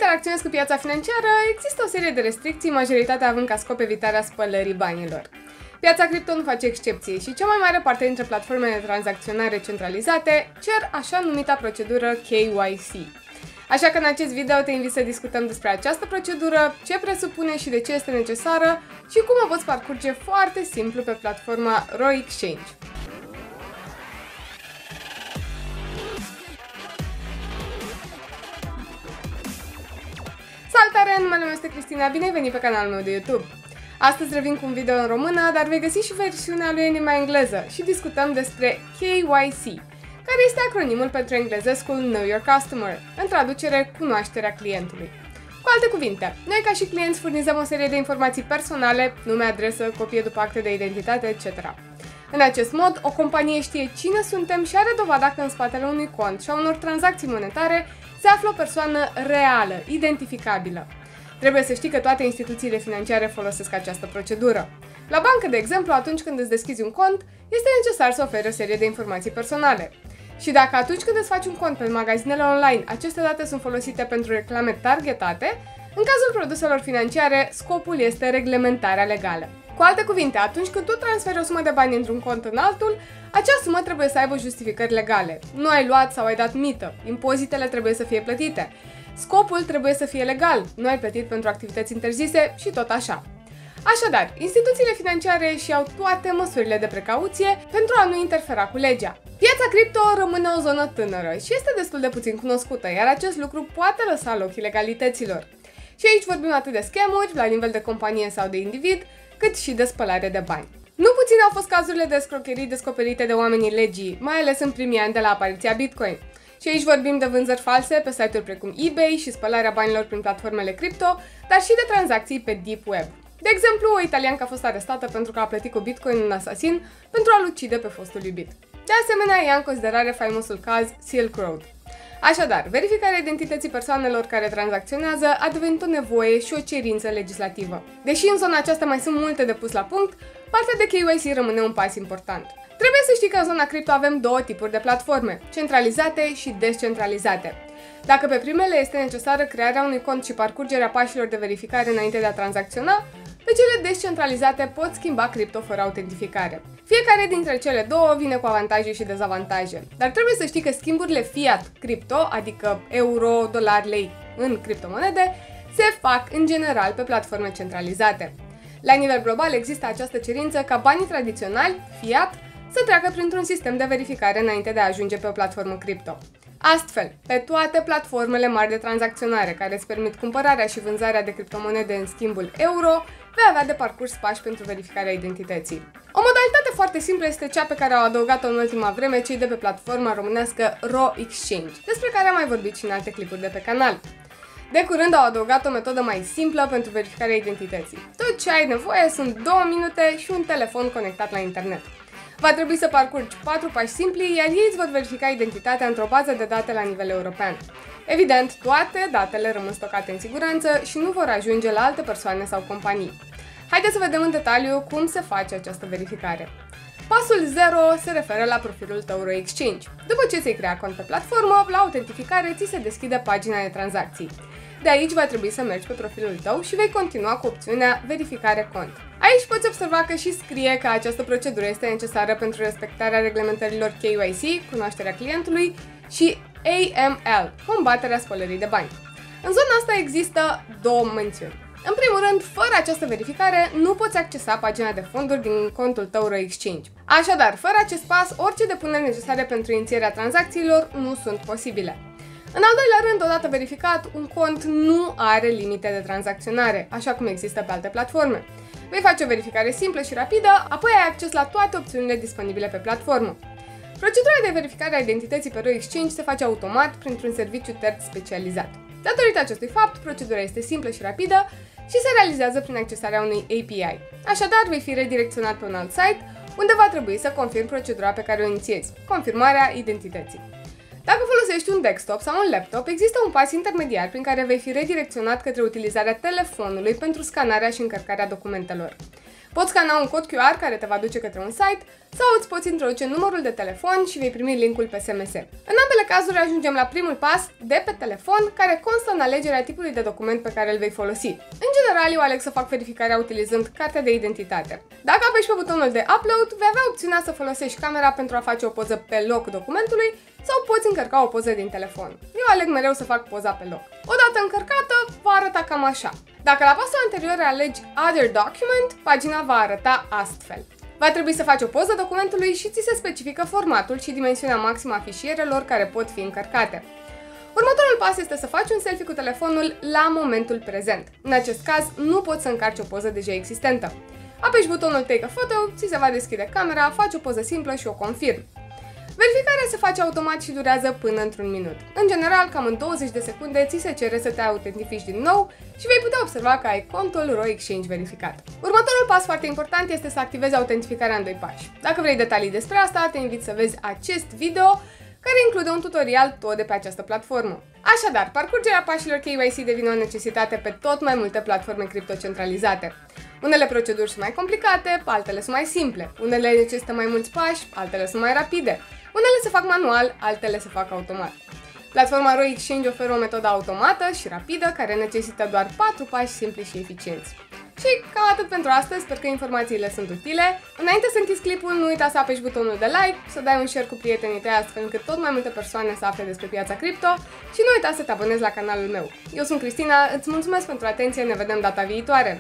interacționezi cu piața financiară, există o serie de restricții, majoritatea având ca scop evitarea spălării banilor. Piața cripto nu face excepție și cea mai mare parte dintre platformele de tranzacționare centralizate cer așa numita procedură KYC. Așa că în acest video te invit să discutăm despre această procedură, ce presupune și de ce este necesară și cum o poți parcurge foarte simplu pe platforma Ro Exchange. Salutare, numele meu este Cristina, bine ai venit pe canalul meu de YouTube! Astăzi revin cu un video în română, dar vei găsi și versiunea lui în limba engleză și discutăm despre KYC, care este acronimul pentru englezescul Know Your Customer, în traducere cunoașterea clientului. Cu alte cuvinte, noi ca și clienți furnizăm o serie de informații personale, nume, adresă, copie după acte de identitate, etc. În acest mod, o companie știe cine suntem și are dovada că în spatele unui cont și a unor tranzacții monetare se află o persoană reală, identificabilă. Trebuie să știi că toate instituțiile financiare folosesc această procedură. La bancă, de exemplu, atunci când îți deschizi un cont, este necesar să oferi o serie de informații personale. Și dacă atunci când îți faci un cont pe magazinele online, aceste date sunt folosite pentru reclame targetate, în cazul produselor financiare, scopul este reglementarea legală. Cu alte cuvinte, atunci când tu transferi o sumă de bani într-un cont în altul, acea sumă trebuie să aibă justificări legale. Nu ai luat sau ai dat mită, impozitele trebuie să fie plătite. Scopul trebuie să fie legal, nu ai plătit pentru activități interzise și tot așa. Așadar, instituțiile financiare și-au toate măsurile de precauție pentru a nu interfera cu legea. Piața cripto rămâne o zonă tânără și este destul de puțin cunoscută, iar acest lucru poate lăsa loc ilegalităților. Și aici vorbim atât de scamuri, la nivel de companie sau de individ, cât și de spălare de bani. Nu puțin au fost cazurile de escrocherii descoperite de oamenii legii, mai ales în primii ani de la apariția Bitcoin. Și aici vorbim de vânzări false pe site-uri precum eBay și spălarea banilor prin platformele cripto, dar și de tranzacții pe Deep Web. De exemplu, o italiancă a fost arestată pentru că a plătit cu Bitcoin un asasin pentru a-l ucide pe fostul iubit. De asemenea, ia în considerare faimosul caz Silk Road. Așadar, verificarea identității persoanelor care tranzacționează a devenit o nevoie și o cerință legislativă. Deși în zona aceasta mai sunt multe de pus la punct, partea de KYC rămâne un pas important. Trebuie să știi că în zona cripto avem două tipuri de platforme, centralizate și descentralizate. Dacă pe primele este necesară crearea unui cont și parcurgerea pașilor de verificare înainte de a tranzacționa, pe cele descentralizate poți schimba cripto fără autentificare. Fiecare dintre cele două vine cu avantaje și dezavantaje, dar trebuie să știi că schimburile fiat cripto, adică euro, dolar, lei în criptomonede, se fac în general pe platforme centralizate. La nivel global există această cerință ca banii tradiționali, fiat, să treacă printr-un sistem de verificare înainte de a ajunge pe o platformă cripto. Astfel, pe toate platformele mari de tranzacționare care îți permit cumpărarea și vânzarea de criptomonede în schimbul euro, vei avea de parcurs pași pentru verificarea identității. O modalitate foarte simplă este cea pe care au adăugat-o în ultima vreme cei de pe platforma românească Ro Exchange, despre care am mai vorbit și în alte clipuri de pe canal. De curând au adăugat o metodă mai simplă pentru verificarea identității. Tot ce ai nevoie sunt 2 minute și un telefon conectat la internet. Va trebui să parcurgi 4 pași simpli, iar ei îți vor verifica identitatea într-o bază de date la nivel european. Evident, toate datele rămân stocate în siguranță și nu vor ajunge la alte persoane sau companii. Haideți să vedem în detaliu cum se face această verificare. Pasul 0 se referă la profilul tău Ro Exchange. După ce ți-ai creat cont pe platformă, la autentificare ți se deschide pagina de tranzacții. De aici va trebui să mergi pe profilul tău și vei continua cu opțiunea Verificare cont. Aici poți observa că și scrie că această procedură este necesară pentru respectarea reglementărilor KYC, cunoașterea clientului, și AML, combaterea spălării de bani. În zona asta există două mențiuni. În primul rând, fără această verificare, nu poți accesa pagina de fonduri din contul tău Ro Exchange. Așadar, fără acest pas, orice depuneri necesare pentru inițierea tranzacțiilor nu sunt posibile. În al doilea rând, odată verificat, un cont nu are limite de tranzacționare, așa cum există pe alte platforme. Vei face o verificare simplă și rapidă, apoi ai acces la toate opțiunile disponibile pe platformă. Procedura de verificare a identității pe Ro Exchange se face automat printr-un serviciu terț specializat. Datorită acestui fapt, procedura este simplă și rapidă și se realizează prin accesarea unui API. Așadar, vei fi redirecționat pe un alt site, unde va trebui să confirmi procedura pe care o inițiezi, confirmarea identității. Dacă folosești un desktop sau un laptop, există un pas intermediar prin care vei fi redirecționat către utilizarea telefonului pentru scanarea și încărcarea documentelor. Poți scana un cod QR care te va duce către un site sau îți poți introduce numărul de telefon și vei primi linkul pe SMS. În ambele cazuri ajungem la primul pas de pe telefon, care constă în alegerea tipului de document pe care îl vei folosi. În general, eu aleg să fac verificarea utilizând cartea de identitate. Dacă apeși pe butonul de Upload, vei avea opțiunea să folosești camera pentru a face o poză pe loc documentului sau poți încărca o poză din telefon. Eu aleg mereu să fac poza pe loc. Odată încărcată, va arăta cam așa. Dacă la pasul anterior alegi Other Document, pagina va arăta astfel. Va trebui să faci o poză documentului și ți se specifică formatul și dimensiunea maximă a fișierelor care pot fi încărcate. Următorul pas este să faci un selfie cu telefonul la momentul prezent. În acest caz, nu poți să încarci o poză deja existentă. Apeși butonul Take a Photo, ți se va deschide camera, faci o poză simplă și o confirmi. Verificarea se face automat și durează până într-un minut. În general, cam în 20 de secunde ți se cere să te autentifici din nou și vei putea observa că ai contul Ro Exchange verificat. Următorul pas foarte important este să activezi autentificarea în 2 pași. Dacă vrei detalii despre asta, te invit să vezi acest video, care include un tutorial tot de pe această platformă. Așadar, parcurgerea pașilor KYC devine o necesitate pe tot mai multe platforme criptocentralizate. Unele proceduri sunt mai complicate, altele sunt mai simple. Unele necesită mai mulți pași, altele sunt mai rapide. Unele se fac manual, altele se fac automat. Platforma Ro Exchange oferă o metodă automată și rapidă care necesită doar 4 pași simpli și eficienți. Și cam atât pentru astăzi, sper că informațiile sunt utile. Înainte să închizi clipul, nu uita să apeși butonul de like, să dai un share cu prietenii tăi astfel încât tot mai multe persoane să afle despre piața cripto și nu uita să te abonezi la canalul meu. Eu sunt Cristina, îți mulțumesc pentru atenție, ne vedem data viitoare!